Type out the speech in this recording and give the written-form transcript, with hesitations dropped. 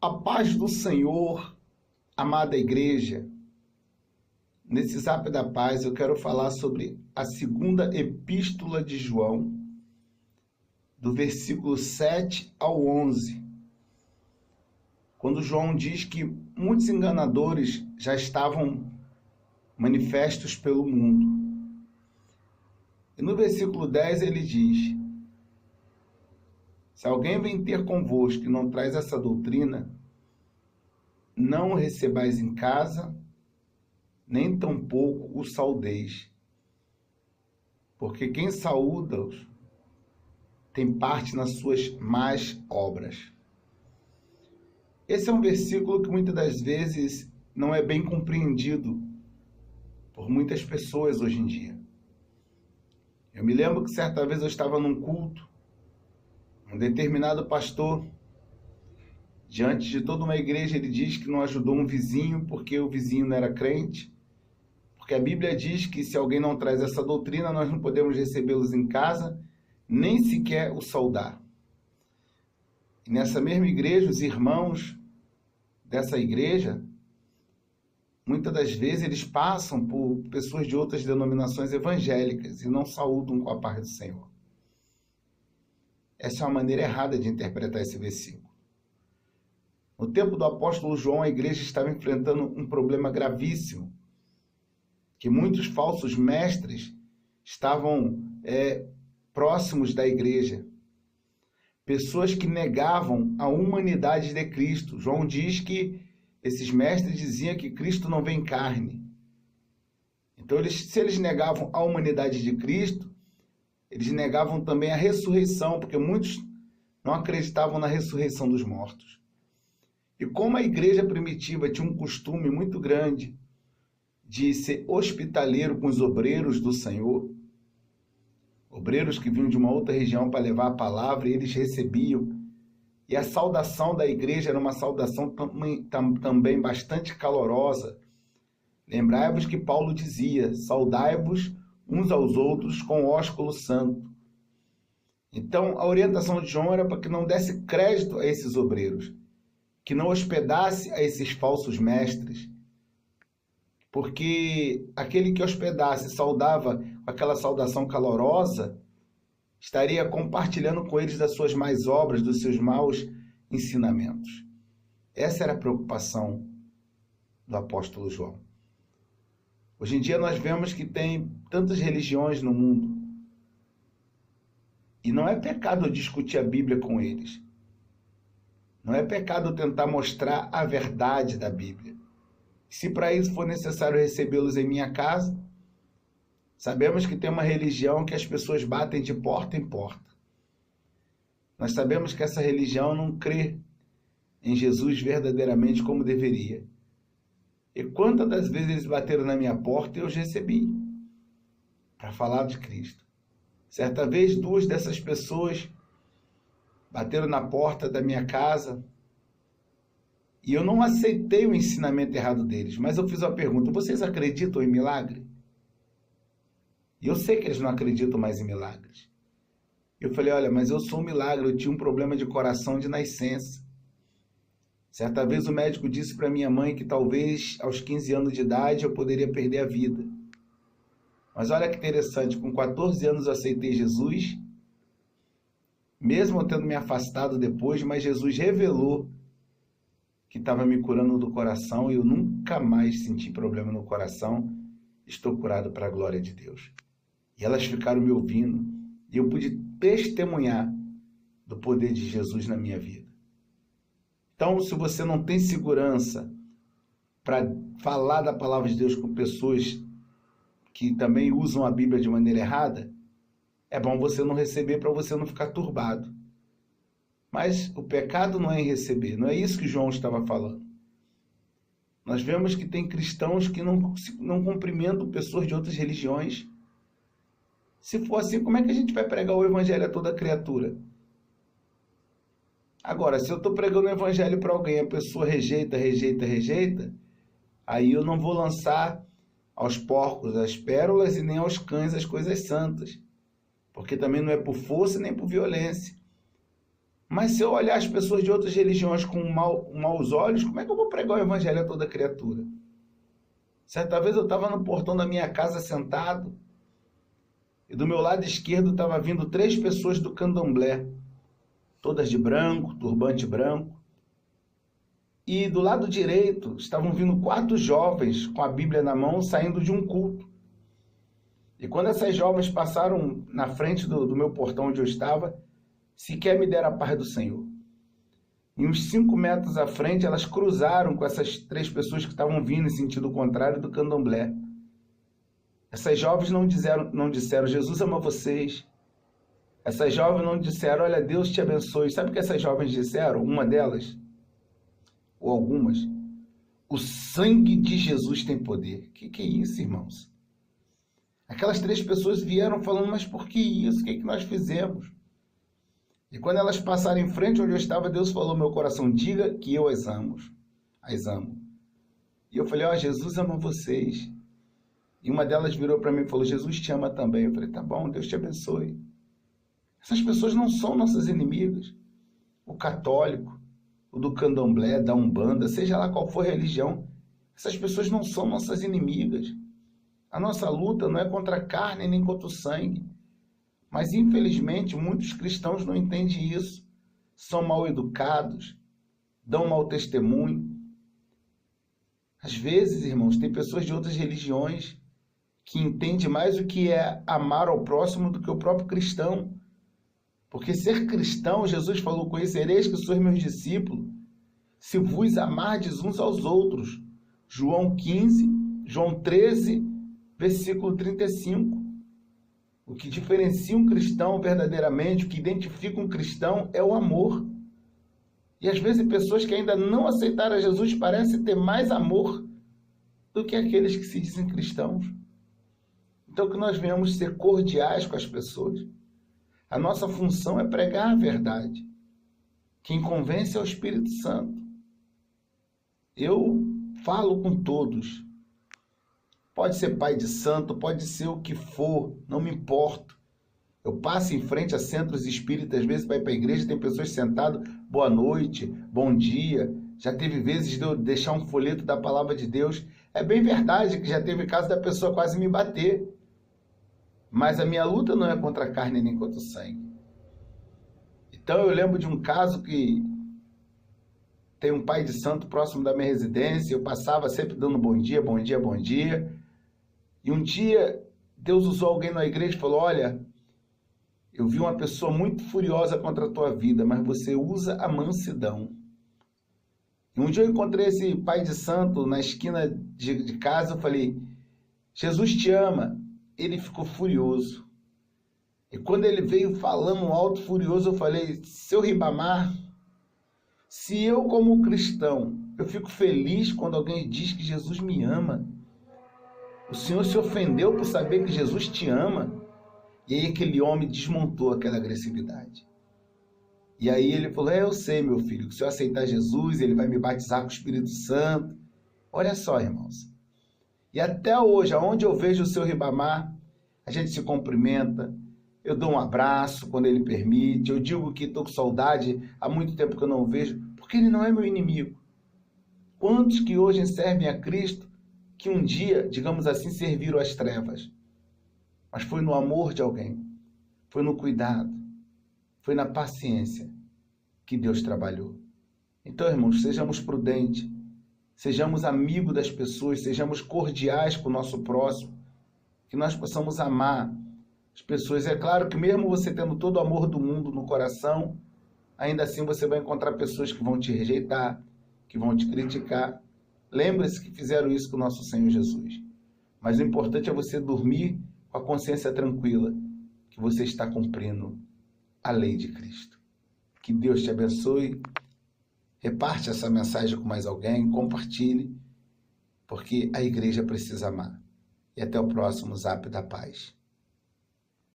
A paz do Senhor, amada igreja. Nesse Zap da Paz eu quero falar sobre a segunda epístola de João, do versículo 7 ao 11, quando João diz que muitos enganadores já estavam manifestos pelo mundo. E no versículo 10 ele diz: se alguém vem ter convosco e não traz essa doutrina, não o recebais em casa, nem tampouco o saudeis. Porque quem saúda-os tem parte nas suas más obras. Esse é um versículo que muitas das vezes não é bem compreendido por muitas pessoas hoje em dia. Eu me lembro que certa vez eu estava num culto, um determinado pastor, diante de toda uma igreja, ele diz que não ajudou um vizinho porque o vizinho não era crente, porque a Bíblia diz que se alguém não traz essa doutrina, nós não podemos recebê-los em casa, nem sequer o saudar. E nessa mesma igreja, os irmãos dessa igreja, muitas das vezes eles passam por pessoas de outras denominações evangélicas e não saúdam com a paz do Senhor. Essa é uma maneira errada de interpretar esse versículo. No tempo do apóstolo João, a igreja estava enfrentando um problema gravíssimo, que muitos falsos mestres estavam próximos da igreja. Pessoas que negavam a humanidade de Cristo. João diz que esses mestres diziam que Cristo não vem em carne. Então, se eles negavam a humanidade de Cristo, eles negavam também a ressurreição, porque muitos não acreditavam na ressurreição dos mortos. E como a igreja primitiva tinha um costume muito grande de ser hospitaleiro com os obreiros do Senhor, obreiros que vinham de uma outra região para levar a palavra, e eles recebiam. E a saudação da igreja era uma saudação também bastante calorosa. Lembrai-vos que Paulo dizia: saudai-vos uns aos outros com ósculo santo. Então, a orientação de João era para que não desse crédito a esses obreiros, que não hospedasse a esses falsos mestres, porque aquele que hospedasse, saudava aquela saudação calorosa, estaria compartilhando com eles das suas más obras, dos seus maus ensinamentos. Essa era a preocupação do apóstolo João. Hoje em dia nós vemos que tem tantas religiões no mundo, e não é pecado discutir a Bíblia com eles. Não é pecado tentar mostrar a verdade da Bíblia. Se para isso for necessário recebê-los em minha casa, sabemos que tem uma religião que as pessoas batem de porta em porta. Nós sabemos que essa religião não crê em Jesus verdadeiramente como deveria. E quantas das vezes eles bateram na minha porta e eu os recebi para falar de Cristo. Certa vez, 2 dessas pessoas bateram na porta da minha casa e eu não aceitei o ensinamento errado deles, mas eu fiz uma pergunta: vocês acreditam em milagre? E eu sei que eles não acreditam mais em milagres. Eu falei: olha, mas eu sou um milagre, eu tinha um problema de coração de nascença. Certa vez o médico disse para minha mãe que talvez aos 15 anos de idade eu poderia perder a vida. Mas olha que interessante, com 14 anos eu aceitei Jesus, mesmo eu tendo me afastado depois, mas Jesus revelou que estava me curando do coração e eu nunca mais senti problema no coração. Estou curado para a glória de Deus. E elas ficaram me ouvindo e eu pude testemunhar do poder de Jesus na minha vida. Então, se você não tem segurança para falar da palavra de Deus com pessoas que também usam a Bíblia de maneira errada, é bom você não receber para você não ficar turbado. Mas o pecado não é em receber, não é isso que João estava falando. Nós vemos que tem cristãos que não cumprimentam pessoas de outras religiões. Se for assim, como é que a gente vai pregar o evangelho a toda criatura? Agora, se eu estou pregando o evangelho para alguém, a pessoa rejeita, aí eu não vou lançar aos porcos as pérolas e nem aos cães as coisas santas. Porque também não é por força nem por violência. Mas se eu olhar as pessoas de outras religiões com maus olhos, como é que eu vou pregar o evangelho a toda criatura? Certa vez eu estava no portão da minha casa sentado, e do meu lado esquerdo estava vindo 3 pessoas do candomblé, todas de branco, turbante branco. E do lado direito estavam vindo 4 jovens com a Bíblia na mão, saindo de um culto. E quando essas jovens passaram na frente do meu portão onde eu estava, sequer me deram a paz do Senhor. Em uns 5 metros à frente, elas cruzaram com essas 3 pessoas que estavam vindo em sentido contrário do candomblé. Essas jovens não disseram, Jesus ama vocês. Essas jovens não disseram, olha, Deus te abençoe. Sabe o que essas jovens disseram? Uma delas, ou algumas, o sangue de Jesus tem poder. Que é isso, irmãos? Aquelas 3 pessoas vieram falando, mas por que isso? O que nós fizemos? E quando elas passaram em frente onde eu estava, Deus falou no meu coração, diga que eu as amo. E eu falei, Jesus ama vocês. E uma delas virou para mim e falou, Jesus te ama também. Eu falei, tá bom, Deus te abençoe. Essas pessoas não são nossas inimigas. O católico, o do candomblé, da umbanda, seja lá qual for a religião, essas pessoas não são nossas inimigas. A nossa luta não é contra a carne nem contra o sangue. Mas, infelizmente, muitos cristãos não entendem isso. São mal educados, dão mau testemunho. Às vezes, irmãos, tem pessoas de outras religiões que entendem mais o que é amar ao próximo do que o próprio cristão. Porque ser cristão, Jesus falou, conhecereis que sois meus discípulos, se vos amardes uns aos outros. João 15, João 13, versículo 35. O que diferencia um cristão verdadeiramente, o que identifica um cristão é o amor. E às vezes pessoas que ainda não aceitaram Jesus parecem ter mais amor do que aqueles que se dizem cristãos. Então que nós venhamos ser cordiais com as pessoas. A nossa função é pregar a verdade. Quem convence é o Espírito Santo. Eu falo com todos. Pode ser pai de santo, pode ser o que for, não me importo. Eu passo em frente a centros espíritas, às vezes vai para a igreja, tem pessoas sentadas, boa noite, bom dia. Já teve vezes de eu deixar um folheto da palavra de Deus. É bem verdade que já teve caso da pessoa quase me bater. Mas a minha luta não é contra a carne nem contra o sangue. Então eu lembro de um caso que tem um pai de santo próximo da minha residência, eu passava sempre dando bom dia, bom dia, bom dia. E um dia, Deus usou alguém na igreja e falou, olha, eu vi uma pessoa muito furiosa contra a tua vida, mas você usa a mansidão. E um dia eu encontrei esse pai de santo na esquina de casa, eu falei, Jesus te ama. Ele ficou furioso. E quando ele veio falando alto, furioso, eu falei, seu Ribamar, se eu como cristão, eu fico feliz quando alguém diz que Jesus me ama, o Senhor se ofendeu por saber que Jesus te ama? E aí aquele homem desmontou aquela agressividade. E aí ele falou, eu sei, meu filho, que se eu aceitar Jesus, ele vai me batizar com o Espírito Santo. Olha só, irmãos. E até hoje, aonde eu vejo o seu Ribamar, a gente se cumprimenta, eu dou um abraço quando ele permite, eu digo que estou com saudade, há muito tempo que eu não o vejo, porque ele não é meu inimigo. Quantos que hoje servem a Cristo, que um dia, digamos assim, serviram às trevas? Mas foi no amor de alguém, foi no cuidado, foi na paciência que Deus trabalhou. Então, irmãos, sejamos prudentes, sejamos amigos das pessoas, sejamos cordiais com o nosso próximo, que nós possamos amar as pessoas. É claro que mesmo você tendo todo o amor do mundo no coração, ainda assim você vai encontrar pessoas que vão te rejeitar, que vão te criticar. Lembre-se que fizeram isso com o nosso Senhor Jesus. Mas o importante é você dormir com a consciência tranquila, que você está cumprindo a lei de Cristo. Que Deus te abençoe. Reparte essa mensagem com mais alguém, compartilhe, porque a igreja precisa amar. E até o próximo Zap da Paz.